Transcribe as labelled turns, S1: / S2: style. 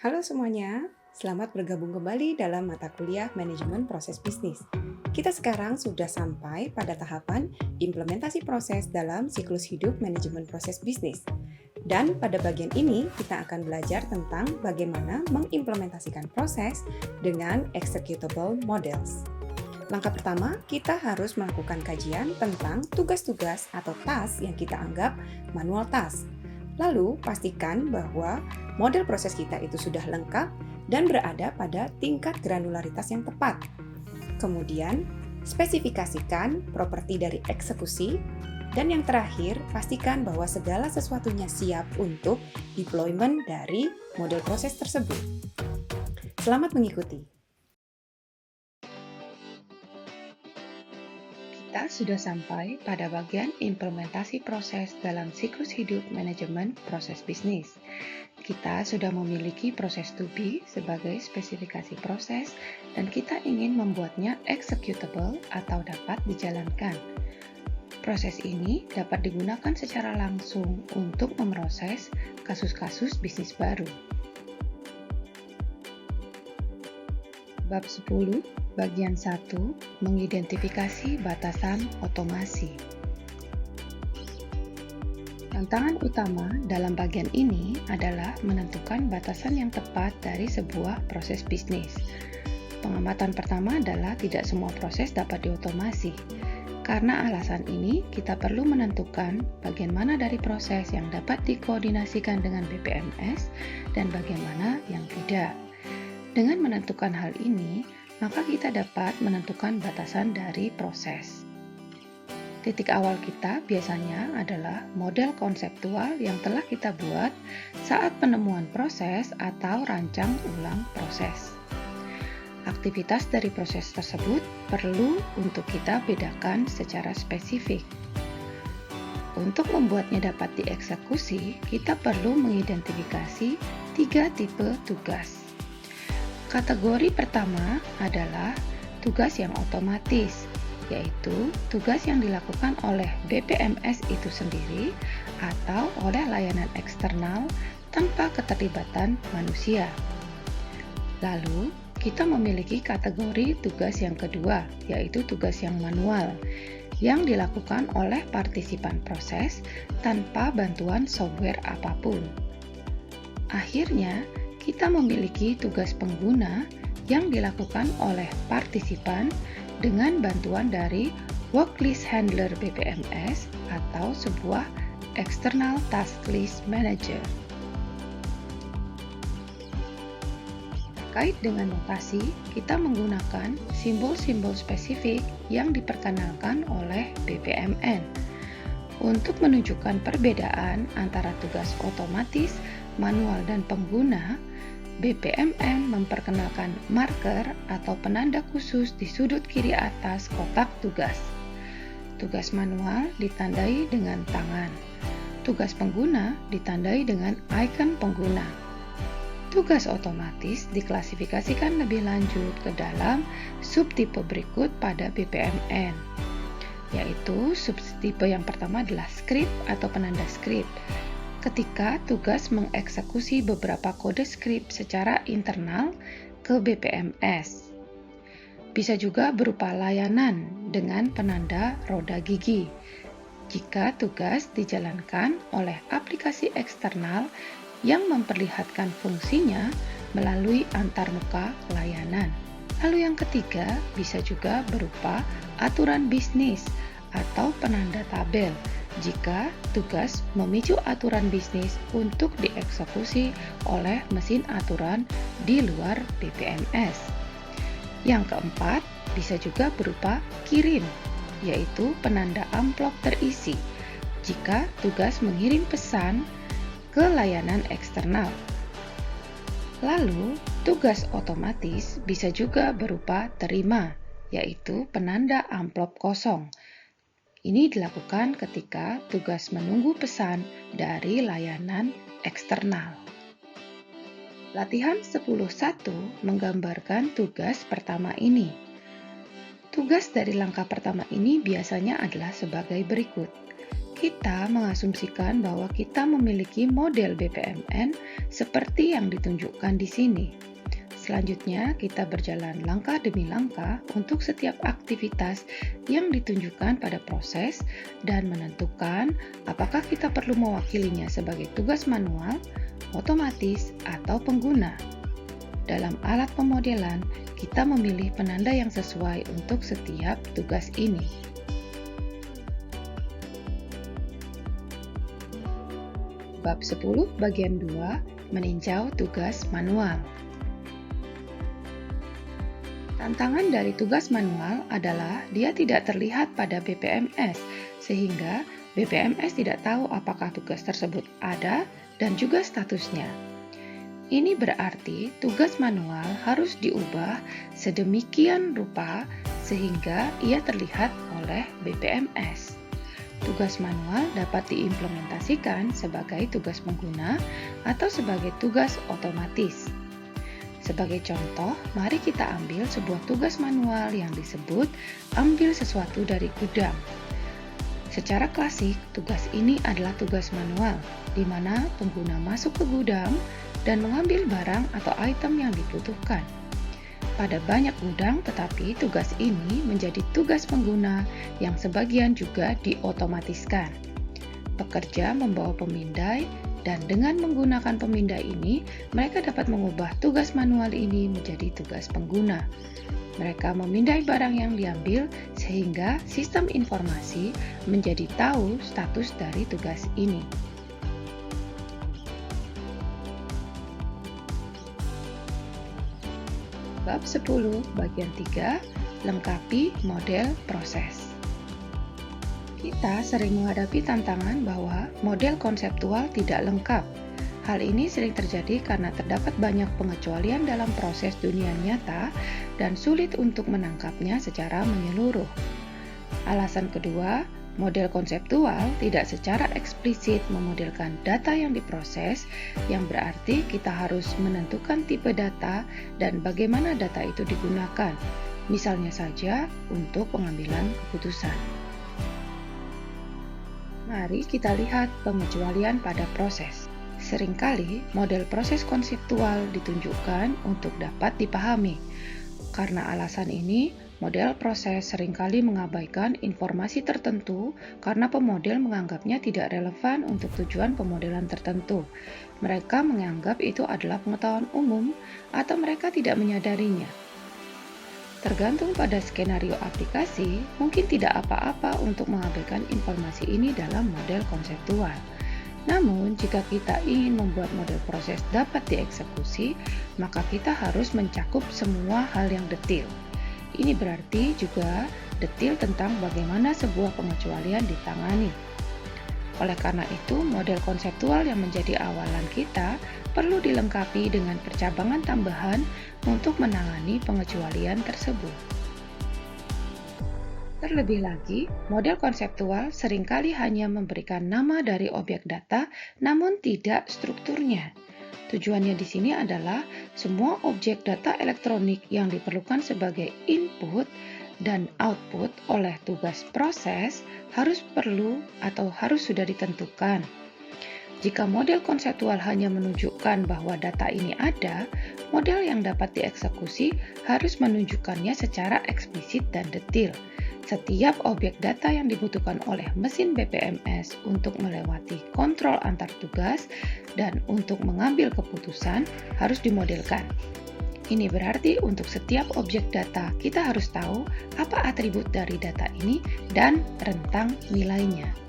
S1: Halo semuanya, selamat bergabung kembali dalam mata kuliah Manajemen Proses Bisnis. Kita sekarang sudah sampai pada tahapan implementasi proses dalam siklus hidup manajemen proses bisnis. Dan pada bagian ini kita akan belajar tentang bagaimana mengimplementasikan proses dengan executable models. Langkah pertama, kita harus melakukan kajian tentang tugas-tugas atau task yang kita anggap manual task. Lalu, pastikan bahwa model proses kita itu sudah lengkap dan berada pada tingkat granularitas yang tepat. Kemudian, spesifikasikan properti dari eksekusi. Dan yang terakhir, pastikan bahwa segala sesuatunya siap untuk deployment dari model proses tersebut. Selamat mengikuti. Kita sudah sampai pada bagian implementasi proses dalam siklus hidup manajemen proses bisnis. Kita sudah memiliki proses to be sebagai spesifikasi proses dan kita ingin membuatnya executable atau dapat dijalankan. Proses ini dapat digunakan secara langsung untuk memproses kasus-kasus bisnis baru. Bab 10, bagian 1, mengidentifikasi batasan otomasi. Tantangan utama dalam bagian ini adalah menentukan batasan yang tepat dari sebuah proses bisnis. Pengamatan pertama adalah tidak semua proses dapat diotomasi. Karena alasan ini, kita perlu menentukan bagian mana dari proses yang dapat dikoordinasikan dengan BPMS dan bagian mana yang tidak. Dengan menentukan hal ini, maka kita dapat menentukan batasan dari proses. Titik awal kita biasanya adalah model konseptual yang telah kita buat saat penemuan proses atau rancang ulang proses. Aktivitas dari proses tersebut perlu untuk kita bedakan secara spesifik. Untuk membuatnya dapat dieksekusi, kita perlu mengidentifikasi 3 tipe tugas. Kategori pertama adalah tugas yang otomatis, yaitu tugas yang dilakukan oleh BPMS itu sendiri atau oleh layanan eksternal tanpa keterlibatan manusia. Lalu, kita memiliki kategori tugas yang kedua, yaitu tugas yang manual, yang dilakukan oleh partisipan proses tanpa bantuan software apapun. Akhirnya, kita memiliki tugas pengguna yang dilakukan oleh partisipan dengan bantuan dari Worklist Handler BPMS atau sebuah External Task List Manager. Terkait dengan notasi, kita menggunakan simbol-simbol spesifik yang diperkenalkan oleh BPMN. Untuk menunjukkan perbedaan antara tugas otomatis, manual, dan pengguna, BPMN memperkenalkan marker atau penanda khusus di sudut kiri atas kotak tugas. Tugas manual ditandai dengan tangan. Tugas pengguna ditandai dengan ikon pengguna. Tugas otomatis diklasifikasikan lebih lanjut ke dalam subtipe berikut pada BPMN, yaitu subtipe yang pertama adalah script atau penanda script. Ketika tugas mengeksekusi beberapa kode script secara internal ke BPMS. Bisa juga berupa layanan dengan penanda roda gigi, jika tugas dijalankan oleh aplikasi eksternal yang memperlihatkan fungsinya melalui antarmuka layanan. Lalu yang ketiga bisa juga berupa aturan bisnis atau penanda tabel, jika tugas memicu aturan bisnis untuk dieksekusi oleh mesin aturan di luar BPMS. Yang keempat, bisa juga berupa kirim, yaitu penanda amplop terisi, jika tugas mengirim pesan ke layanan eksternal. Lalu, tugas otomatis bisa juga berupa terima, yaitu penanda amplop kosong. Ini dilakukan ketika tugas menunggu pesan dari layanan eksternal. Latihan 10.1 menggambarkan tugas pertama ini. Tugas dari langkah pertama ini biasanya adalah sebagai berikut. Kita mengasumsikan bahwa kita memiliki model BPMN seperti yang ditunjukkan di sini. Selanjutnya, kita berjalan langkah demi langkah untuk setiap aktivitas yang ditunjukkan pada proses dan menentukan apakah kita perlu mewakilinya sebagai tugas manual, otomatis, atau pengguna. Dalam alat pemodelan, kita memilih penanda yang sesuai untuk setiap tugas ini. Bab 10 bagian 2 meninjau tugas manual. Tantangan dari tugas manual adalah dia tidak terlihat pada BPMS, sehingga BPMS tidak tahu apakah tugas tersebut ada dan juga statusnya. Ini berarti tugas manual harus diubah sedemikian rupa sehingga ia terlihat oleh BPMS. Tugas manual dapat diimplementasikan sebagai tugas pengguna atau sebagai tugas otomatis. Sebagai contoh, mari kita ambil sebuah tugas manual yang disebut ambil sesuatu dari gudang. Secara klasik, tugas ini adalah tugas manual, di mana pengguna masuk ke gudang dan mengambil barang atau item yang dibutuhkan. Pada banyak gudang, tetapi tugas ini menjadi tugas pengguna yang sebagian juga diotomatiskan. Pekerja membawa pemindai, dan dengan menggunakan pemindai ini, mereka dapat mengubah tugas manual ini menjadi tugas pengguna. Mereka memindai barang yang diambil, sehingga sistem informasi menjadi tahu status dari tugas ini. Bab 10 bagian 3 lengkapi model proses. Kita sering menghadapi tantangan bahwa model konseptual tidak lengkap. Hal ini sering terjadi karena terdapat banyak pengecualian dalam proses dunia nyata dan sulit untuk menangkapnya secara menyeluruh. Alasan kedua, model konseptual tidak secara eksplisit memodelkan data yang diproses, yang berarti kita harus menentukan tipe data dan bagaimana data itu digunakan, misalnya saja untuk pengambilan keputusan. Mari kita lihat pengecualian pada proses. Seringkali model proses konseptual ditunjukkan untuk dapat dipahami. Karena alasan ini, model proses seringkali mengabaikan informasi tertentu karena pemodel menganggapnya tidak relevan untuk tujuan pemodelan tertentu. Mereka menganggap itu adalah pengetahuan umum atau mereka tidak menyadarinya. Tergantung pada skenario aplikasi, mungkin tidak apa-apa untuk mengabaikan informasi ini dalam model konseptual. Namun, jika kita ingin membuat model proses dapat dieksekusi, maka kita harus mencakup semua hal yang detil. Ini berarti juga detil tentang bagaimana sebuah pengecualian ditangani. Oleh karena itu, model konseptual yang menjadi awalan kita perlu dilengkapi dengan percabangan tambahan untuk menangani pengecualian tersebut. Terlebih lagi, model konseptual seringkali hanya memberikan nama dari objek data, namun tidak strukturnya. Tujuannya di sini adalah semua objek data elektronik yang diperlukan sebagai input dan output oleh tugas proses harus sudah ditentukan. Jika model konseptual hanya menunjukkan bahwa data ini ada, model yang dapat dieksekusi harus menunjukkannya secara eksplisit dan detil. Setiap objek data yang dibutuhkan oleh mesin BPMS untuk melewati kontrol antar tugas dan untuk mengambil keputusan harus dimodelkan. Ini berarti untuk setiap objek data kita harus tahu apa atribut dari data ini dan rentang nilainya.